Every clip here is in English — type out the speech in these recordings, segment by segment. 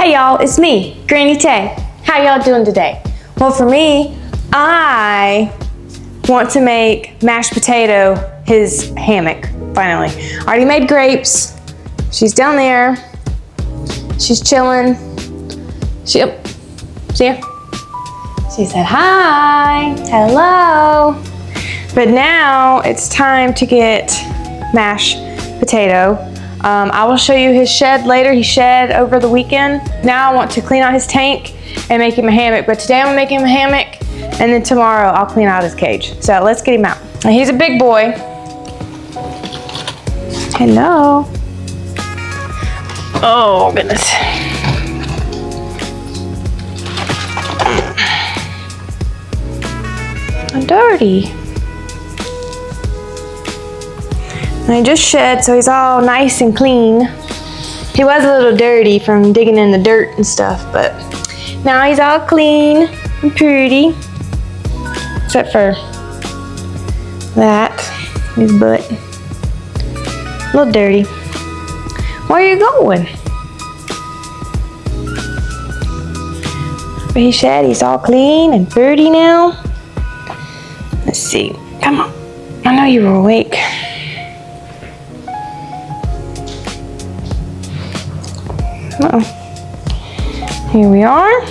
Hey y'all, it's me, Granny Tay. How y'all doing today? Well, for me, I want to make mashed potato his hammock, finally. I already made grapes. She's down there. She's chilling. See ya. She said hi, hello. But now it's time to get mashed potato. I will show you his shed later. He shed over the weekend. Now I want to clean out his tank and make him a hammock. But today I'm gonna make him a hammock, and then tomorrow I'll clean out his cage. So let's get him out. Now, he's a big boy. Hello. Oh goodness. I'm dirty. And I just shed, so he's all nice and clean. He was a little dirty from digging in the dirt and stuff, but now he's all clean and pretty. Except for that, his butt. A little dirty. Where are you going? But he shed, he's all clean and pretty now. Let's see, come on. I know you were awake. Here we are.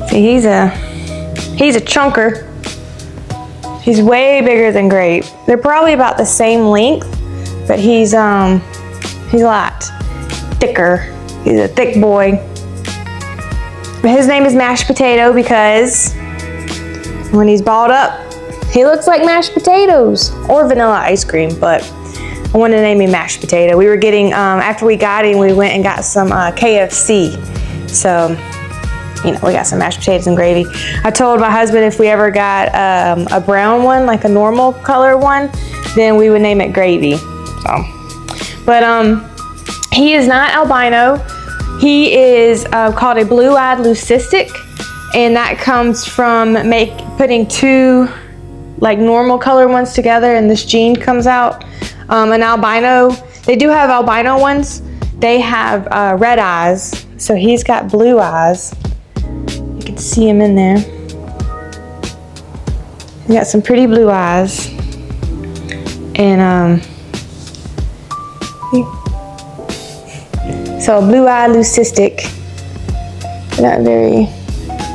See, he's a chunker. He's way bigger than Grape. They're probably about the same length, but he's a lot thicker. He's a thick boy. But his name is Mashed Potato because when he's balled up, he looks like mashed potatoes or vanilla ice cream, but I wanted to name him Mashed Potato. We were getting, after we got him, we went and got some KFC. So, you know, we got some mashed potatoes and gravy. I told my husband if we ever got a brown one, like a normal color one, then we would name it Gravy. So, but he is not albino. He is called a blue-eyed leucistic, and that comes from putting two like normal color ones together, and this gene comes out. An albino, they do have albino ones. They have red eyes, so he's got blue eyes. You can see him in there. He's got some pretty blue eyes. And so a blue-eyed leucistic. Not very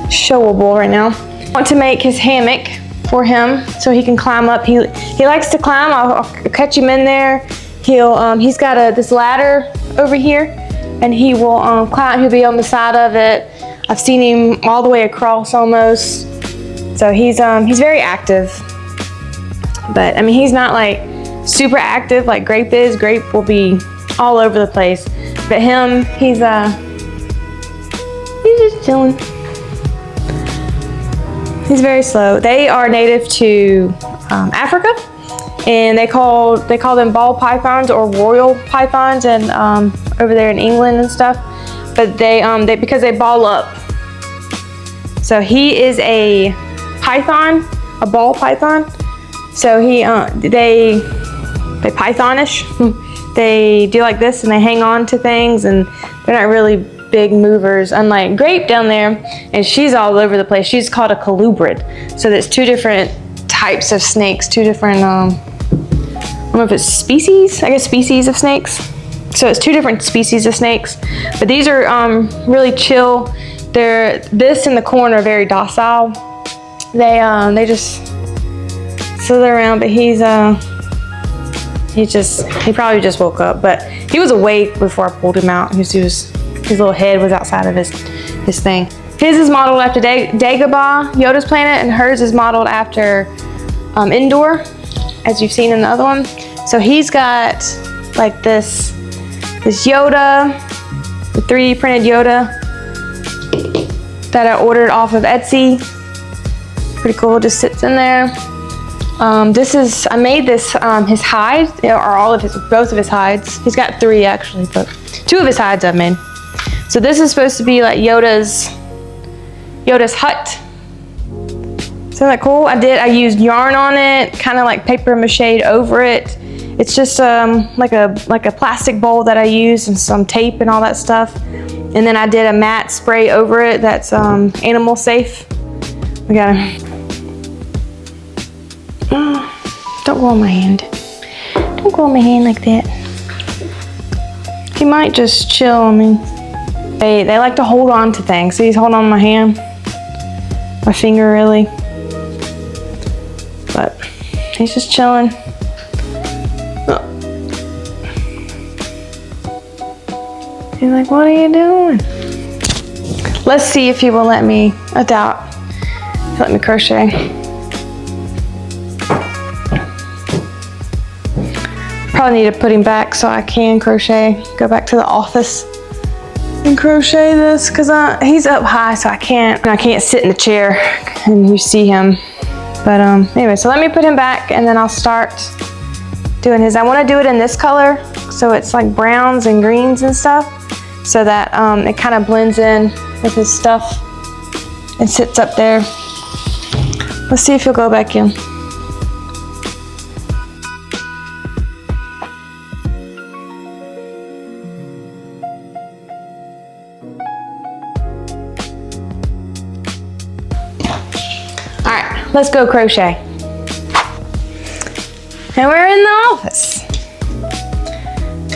showable right now. I want to make his hammock for him so he can climb up. He likes to climb. I'll catch him in there. He's got this ladder over here, and he will climb. He'll be on the side of it. I've seen him all the way across almost. So he's very active. But I mean, he's not like super active like Grape is. Grape will be all over the place. But him, he's just chilling. He's very slow. They are native to Africa, and they call them ball pythons or royal pythons, and over there in England and stuff. But they because they ball up. So he is a python, a ball python. So they pythonish. They do like this, and they hang on to things, and they're not really big movers, unlike Grape down there, and she's all over the place. She's called a colubrid. So there's two different types of snakes, two different, I don't know if it's species, I guess species of snakes. So it's two different species of snakes, but these are really chill. This in the corner are very docile. They just slither around, but he probably just woke up, but he was awake before I pulled him out. His little head was outside of his thing. His is modeled after Dagobah, Yoda's planet, and hers is modeled after Endor, as you've seen in the other one. So he's got like this Yoda, the 3D printed Yoda that I ordered off of Etsy. Pretty cool, just sits in there. I made this, his hide, or both of his hides. He's got 3 actually, but 2 of his hides I've made. So this is supposed to be like Yoda's hut. Isn't that cool? I used yarn on it, kind of like paper mache over it. It's just like a plastic bowl that I use and some tape and all that stuff. And then I did a matte spray over it that's animal safe. We gotta, don't go on my hand. Don't go on my hand like that. He might just chill on me. They like to hold on to things. See, he's holding on my hand. My finger, really. But he's just chilling. He's like, what are you doing? Let's see if he will let me, I doubt, he'll let me crochet. Probably need to put him back so I can crochet, go back to the office and crochet this, because he's up high, so I can't sit in the chair and you see him. But anyway, so let me put him back and then I'll start doing his. I want to do it in this color, so it's like browns and greens and stuff, so that it kind of blends in with his stuff and sits up there. Let's see if he'll go back in. Let's go crochet. And we're in the office.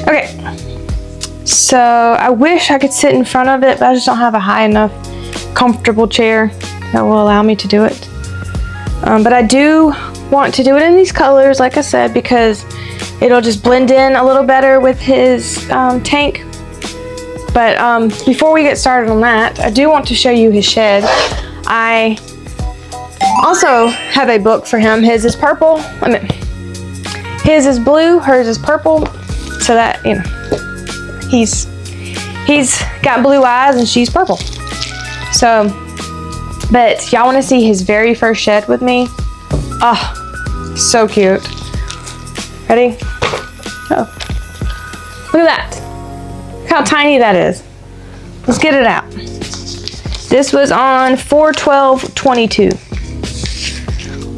Okay, so I wish I could sit in front of it, but I just don't have a high enough, comfortable chair that will allow me to do it. But I do want to do it in these colors, like I said, because it'll just blend in a little better with his tank. But before we get started on that, I do want to show you his shed. I also have a book for him. His is purple. His is blue, hers is purple. So that, you know, he's got blue eyes and she's purple. So, but y'all want to see his very first shed with me? Oh, so cute. Ready? Oh, look at that. Look how tiny that is. Let's get it out. This was on 4/12/22.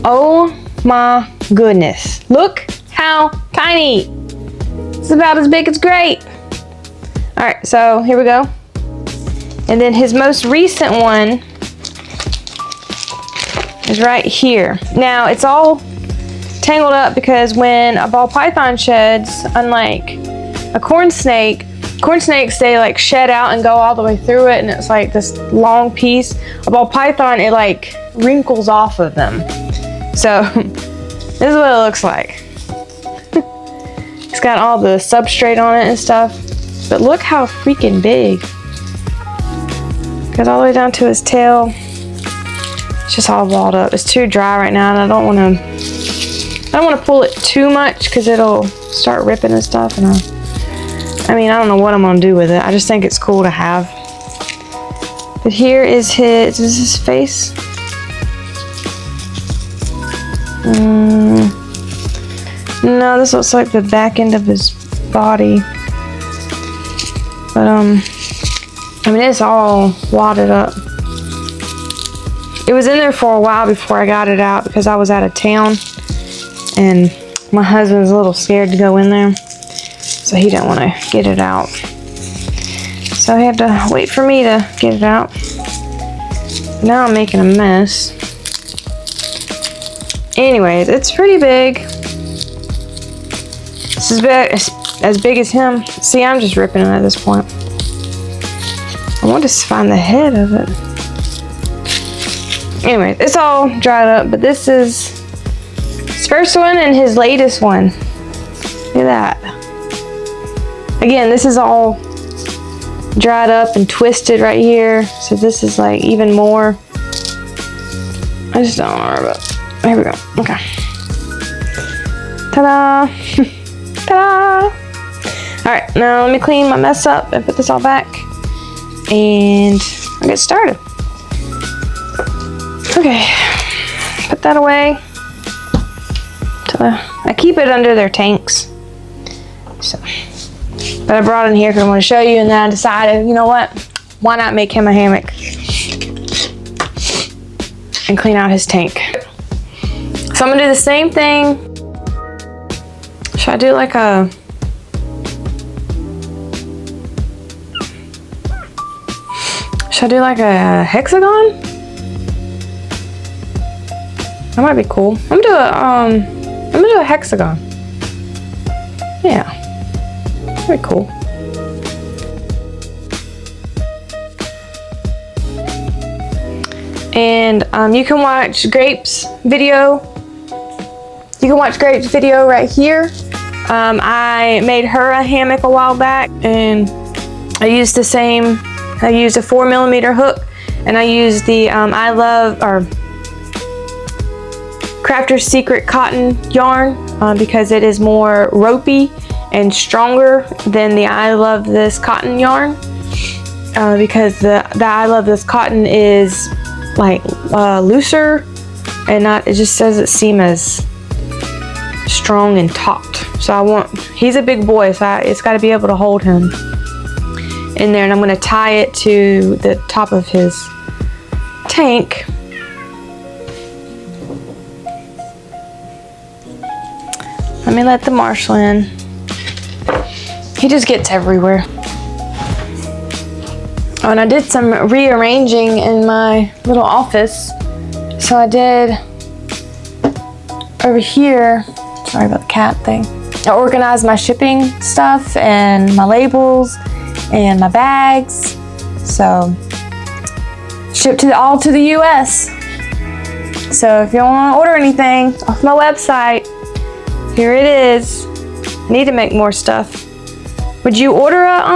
Oh my goodness. Look how tiny. It's about as big as great. All right, so here we go. And then his most recent one is right here. Now it's all tangled up because when a ball python sheds, unlike a corn snakes, they like shed out and go all the way through it, and it's like this long piece. A ball python, it like wrinkles off of them. So this is what it looks like. It's got all the substrate on it and stuff, but look how freaking big. Goes all the way down to his tail. It's just all balled up. It's too dry right now, and I don't want to pull it too much because it'll start ripping and stuff. And I mean, I don't know what I'm gonna do with it. I just think it's cool to have. But here is his face. No, this looks like the back end of his body. But I mean, it's all wadded up. It was in there for a while before I got it out because I was out of town and my husband's a little scared to go in there, so he didn't want to get it out. So he had to wait for me to get it out. Now I'm making a mess. Anyways, it's pretty big. This is as big as him. See, I'm just ripping it at this point. I want to find the head of it. Anyway, it's all dried up, but this is his first one and his latest one. Look at that. Again, this is all dried up and twisted right here. So this is like even more. I just don't know about it. Here we go. Okay. Ta-da! Ta-da! Alright, now let me clean my mess up and put this all back. And I'll get started. Okay. Put that away. I keep it under their tanks. So, but I brought it in here because I want to show you, and then I decided, you know what? Why not make him a hammock? And clean out his tank. So I'm gonna do the same thing. Should I do like a... Should I do like a hexagon? That might be cool. I'm gonna do a hexagon. Yeah, that'd be cool. And you can watch Grape's video. You can watch Grape's video right here. I made her a hammock a while back, and I used the same. I used a 4mm hook, and I used the Crafter's Secret cotton yarn because it is more ropey and stronger than the I Love This cotton yarn. Because the I Love This cotton is like looser and not, it just doesn't seem as strong and taut. So he's a big boy, so it's got to be able to hold him in there, and I'm going to tie it to the top of his tank. Let me let the Marshall in. He just gets everywhere. Oh, and I did some rearranging in my little office. So I did over here, sorry about the cat thing. I organized my shipping stuff and my labels and my bags. So shipped all to the US. So if you want to order anything off my website, here it is. Need to make more stuff. Would you order a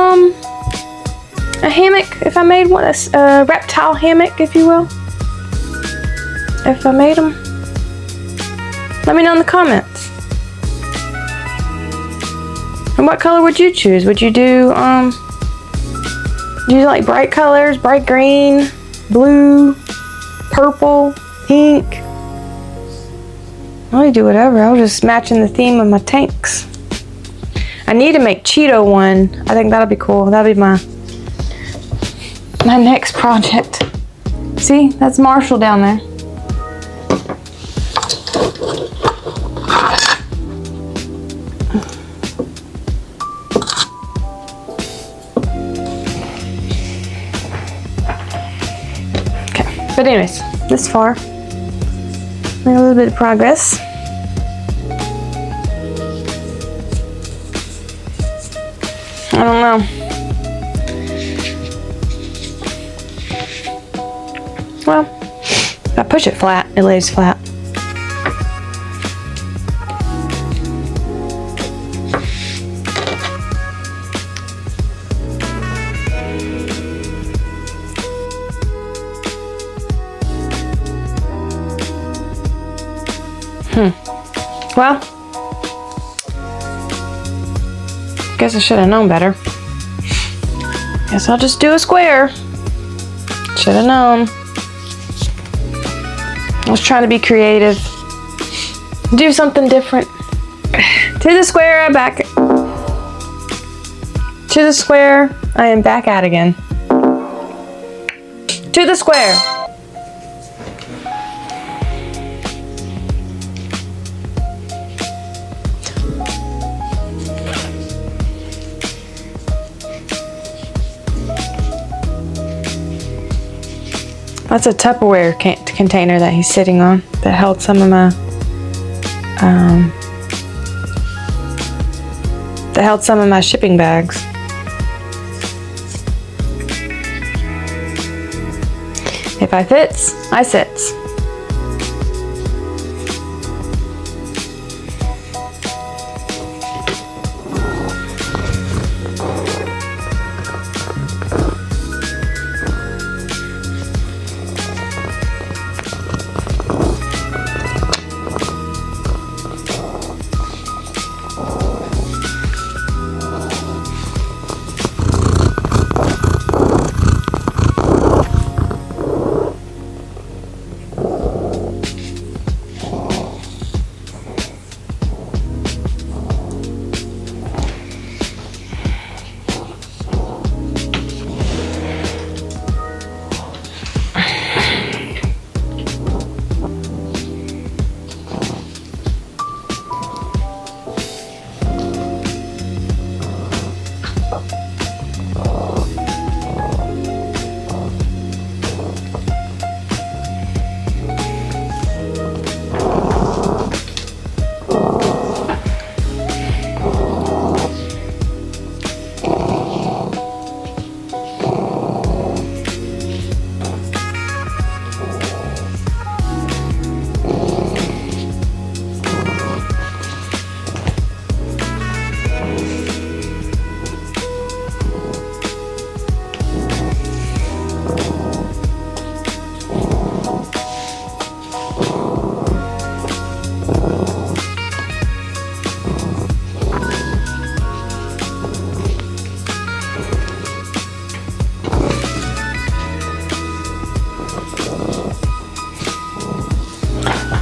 hammock if I made one? A reptile hammock, if you will. If I made them, let me know in the comments. And what color would you choose? Would you do like bright colors, bright green, blue, purple, pink? I do whatever. I was just matching the theme of my tanks. I need to make Cheeto one. I think that'll be cool. That'll be my next project. See, that's Marshall down there. Okay, but anyways, this far. Made a little bit of progress. I don't know. Well, if I push it flat, it lays flat. Well, guess I should have known better. Guess I'll just do a square. Should have known. I was trying to be creative. Do something different. To the square, I'm back. To the square, I am back at again. To the square. That's a Tupperware container that he's sitting on that held some of my shipping bags. If I fits, I sits.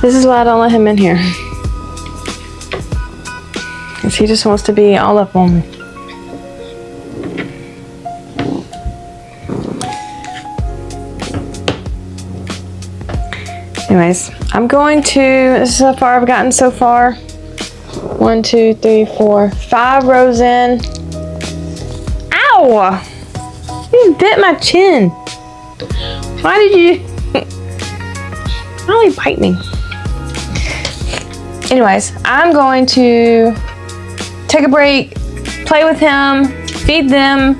This is why I don't let him in here. Because he just wants to be all up on me. Anyways, I'm going to, this is how far I've gotten so far. 1, 2, 3, 4, 5 rows in. Ow! You bit my chin. Why did you really bite me? Anyways, I'm going to take a break, play with him, feed them,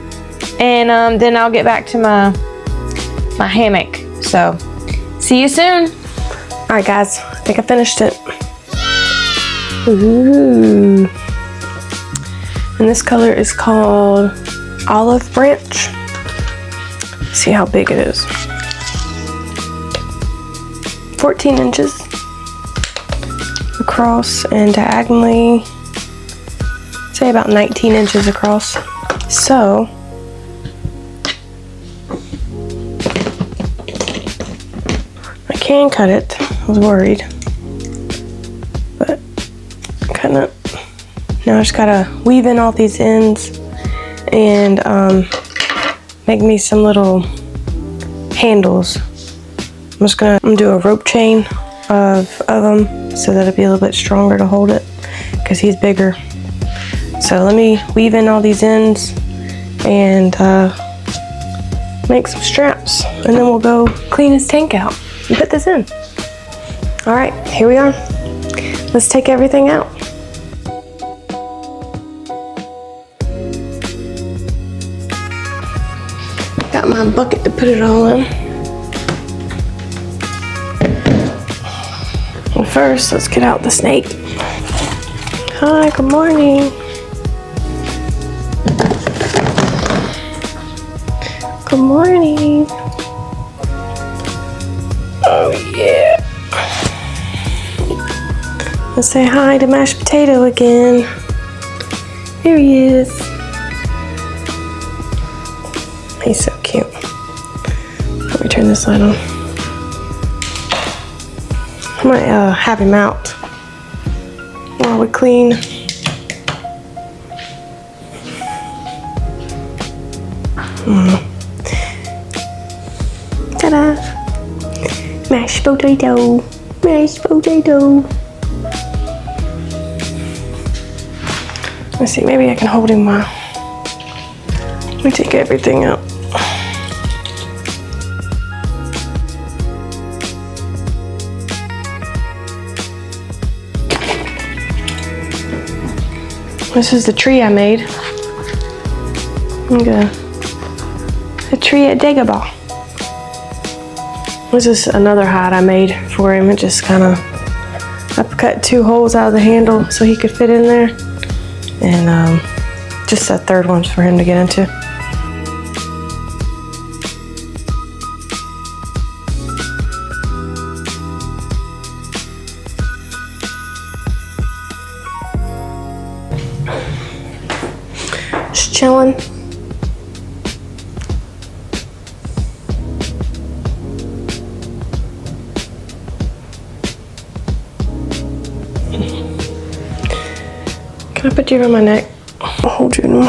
and then I'll get back to my hammock. So, see you soon. All right, guys, I think I finished it. Ooh. And this color is called Olive Branch. See how big it is. 14 inches across and diagonally, say about 19 inches across. So, I can cut it. I was worried, but kind of, now I just gotta weave in all these ends and make me some little handles. I'm gonna do a rope chain of them so that it'll be a little bit stronger to hold it because he's bigger. So let me weave in all these ends and make some straps, and then we'll go clean his tank out and put this in. All right, here we are. Let's take everything out. Got my bucket to put it all in. Well, first, let's get out the snake. Hi, good morning. Good morning. Oh, yeah. Let's say hi to Mashed Potato again. Here he is. He's so cute. Let me turn this light on. I might have him out while we clean. Ta-da! Mashed potato. Mashed potato. Let's see, maybe I can hold him while we take everything out. This is the tree I made. A tree at Dagobah. This is another hide I made for him. It just kind of, I cut 2 holes out of the handle so he could fit in there. And just a third one for him to get into. Just chilling. Can I put you around my neck? I'll hold you now.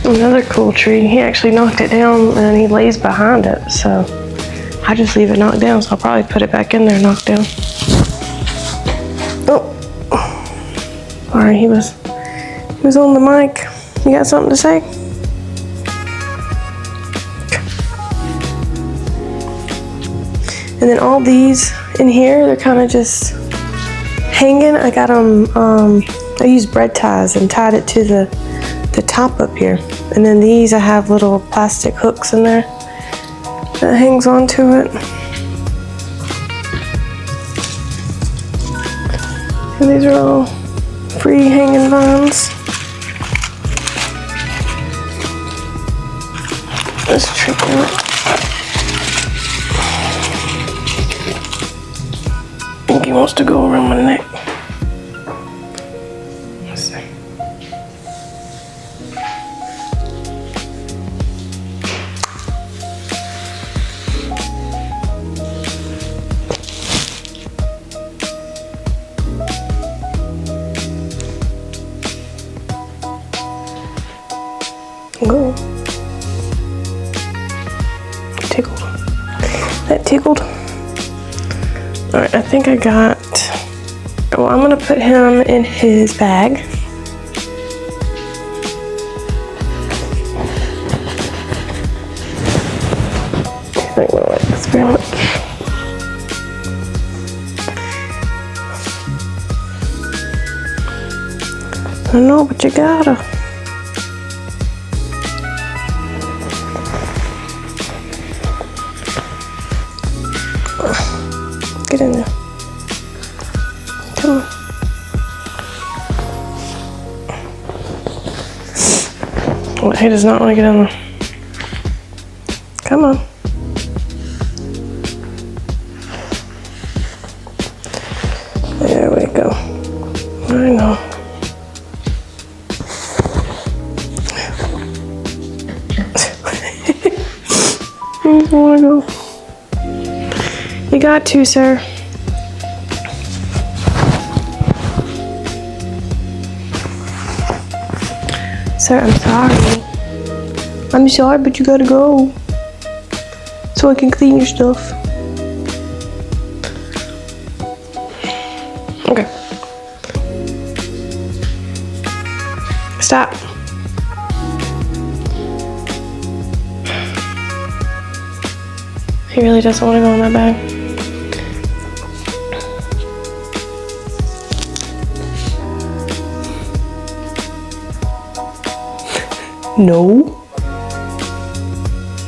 Another cool tree. He actually knocked it down and he lays behind it, so I just leave it knocked down, so I'll probably put it back in there knocked down. Oh, sorry, he was on the mic. You got something to say? And then all these in here, they're kind of just hanging. I got them, I used bread ties and tied it to the top up here. And then these, I have little plastic hooks in there that hangs onto it. And these are all free hanging vines. Let's trick it. I think he wants to go around my neck. Let's see. tickled. That tickled. All right, I think I got, well, I'm gonna put him in his bag. I'm gonna let this go. I know, but you gotta. Get in there. Come on. Oh, he does not want to get in there. Come on. There we go. I know. I want to go. You got to, sir. Sir, I'm sorry. I'm sorry, but you gotta go. So I can clean your stuff. Okay. Stop. He really doesn't want to go in that bag. No.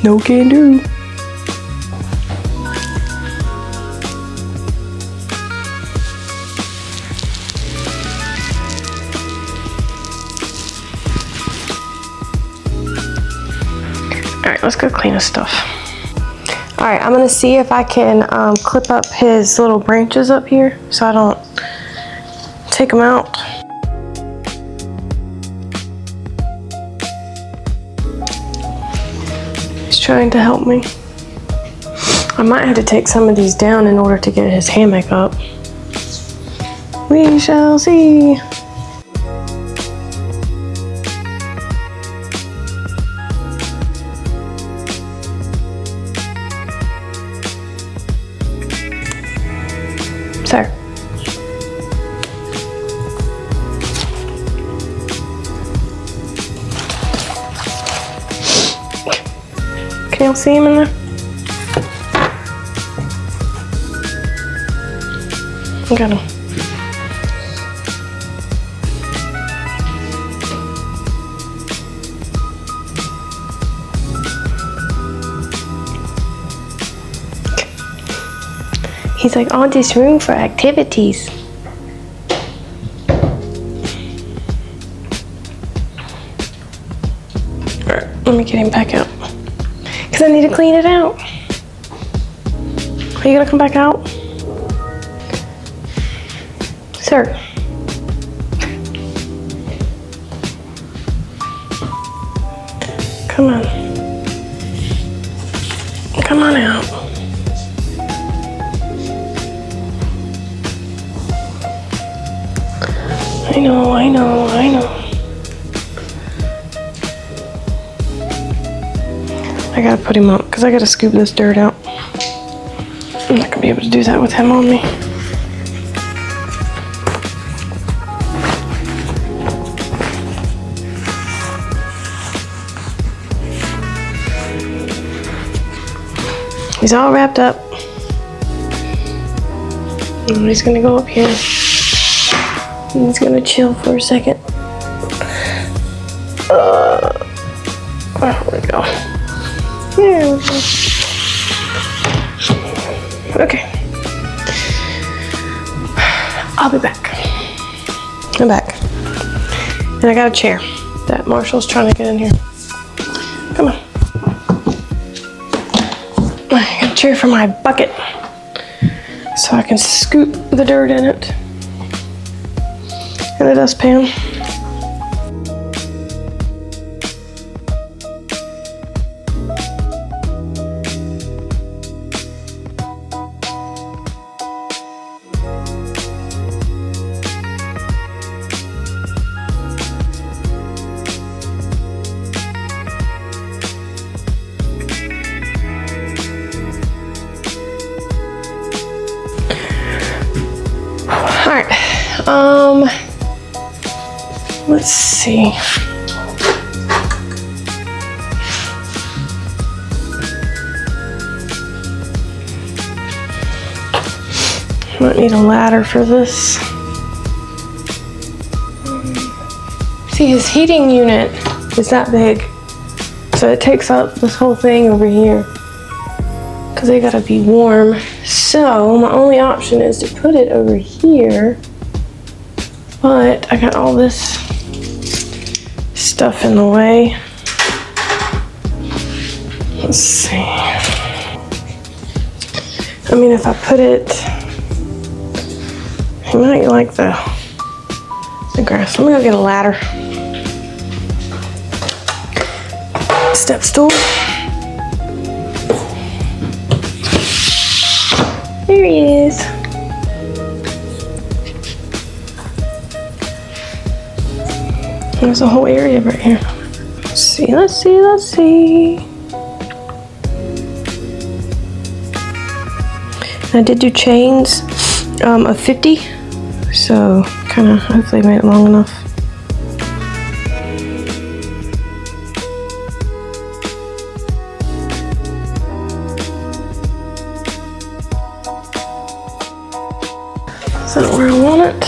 No can do. Alright, let's go clean his stuff. Alright, I'm gonna see if I can clip up his little branches up here so I don't take them out. He's trying to help me. I might have to take some of these down in order to get his hammock up. We shall see. Sir. Can y'all see him in there? I got him. He's like, all this room for activities. Alright, let me get him back out. Because I need to clean it out. Are you gonna come back out? Sir. Come on. Come on out. I know, I know, I know. I gotta put him up because I gotta scoop this dirt out. I'm not gonna be able to do that with him on me. He's all wrapped up. And he's gonna go up here. He's gonna chill for a second. There we go. There we go. Okay. I'll be back. I'm back. And I got a chair that Marshall's trying to get in here. Come on. I got a chair for my bucket so I can scoop the dirt in it. And a dustpan. let's see. Might need a ladder for this. See, his heating unit is that big, so it takes up this whole thing over here because they gotta be warm. So my only option is to put it over here, but I got all this stuff in the way. Let's see. I mean, if I put it, I might like the grass. Let me go get a ladder. Step stool. There he is. There's a whole area right here. Let's see, let's see, let's see. I did do chains of 50, so kind of hopefully made it long enough. Is that where I want it?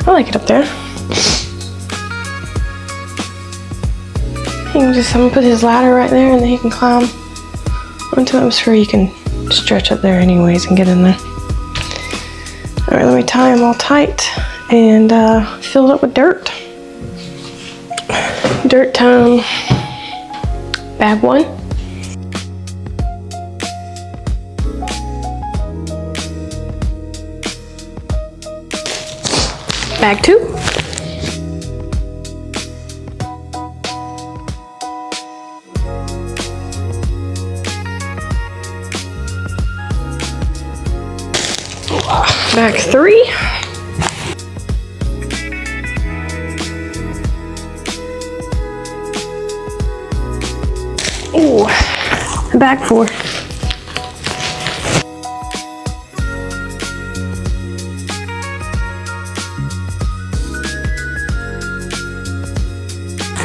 I like it up there. You can just have him put his ladder right there and then he can climb onto it. I'm sure you can stretch up there anyways and get in there. All right, let me tie him all tight and fill it up with dirt. Dirt time. Bag 1. Bag 2. Bag 3. Ooh, bag 4.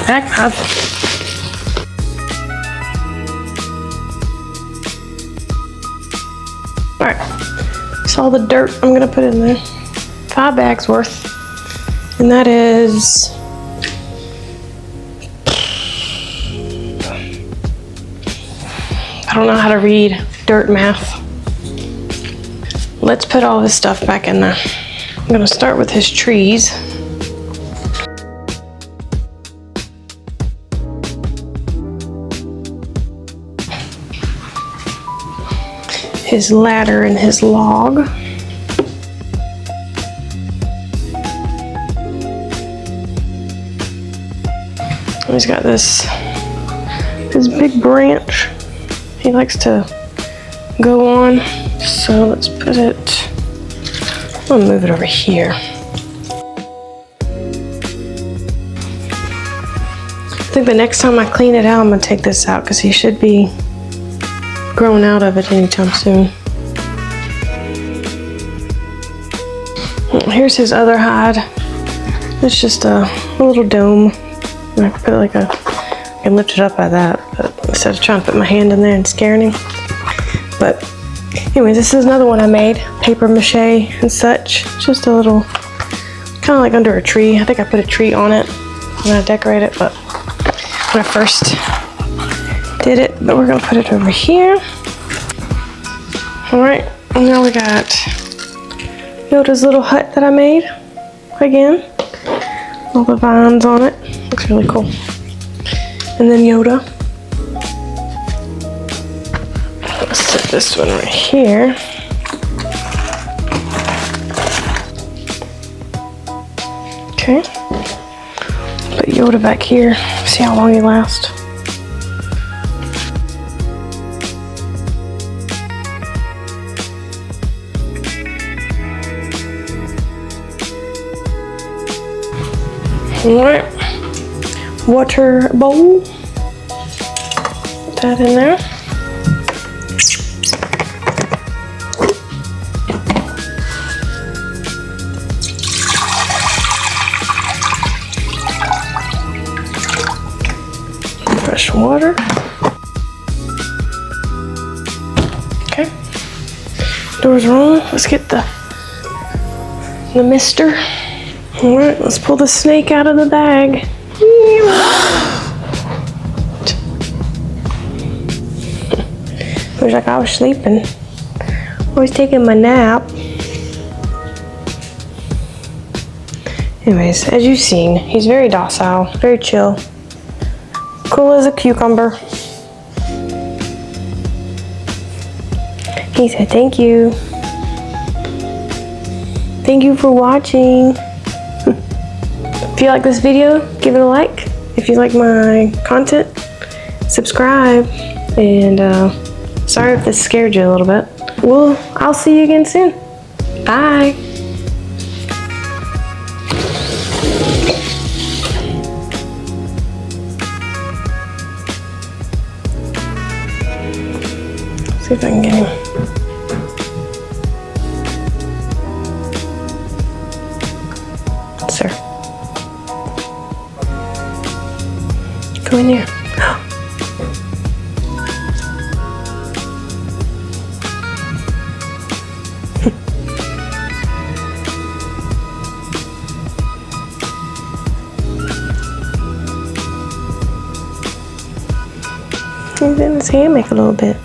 Bag 5. All right. All the dirt I'm gonna put in there. 5 bags worth. And that is I don't know how to read dirt math. Let's put all this stuff back in there. I'm gonna start with his trees. His ladder and his log. He's got this big branch he likes to go on. So let's put it, I'm gonna move it over here. I think the next time I clean it out, I'm gonna take this out because he should be growing out of it anytime soon. Here's his other hide. It's just a little dome. I can put like I can lift it up by that, but instead of trying to put my hand in there and scaring him. But anyways, this is another one I made, paper mache and such. Just a little, kind of like under a tree. I think I put a tree on it when I decorate it, but when I first did it, but we're gonna put it over here. All right, and now we got Yoda's little hut that I made again. All the vines on it, looks really cool. And then Yoda. Let's set this one right here. Okay, put Yoda back here, see how long he lasts. All right, water bowl, put that in there. Fresh water. Okay. Doors are on. Let's get the mister. All right, let's pull the snake out of the bag. Looks like I was sleeping. I was taking my nap. Anyways, as you've seen, he's very docile, very chill. Cool as a cucumber. He said thank you. Thank you for watching. If you like this video, give it a like. If you like my content, subscribe. And sorry if this scared you a little bit. Well, I'll see you again soon. Bye. See if I can get him. Sir. Go in here. He's in his hammock a little bit.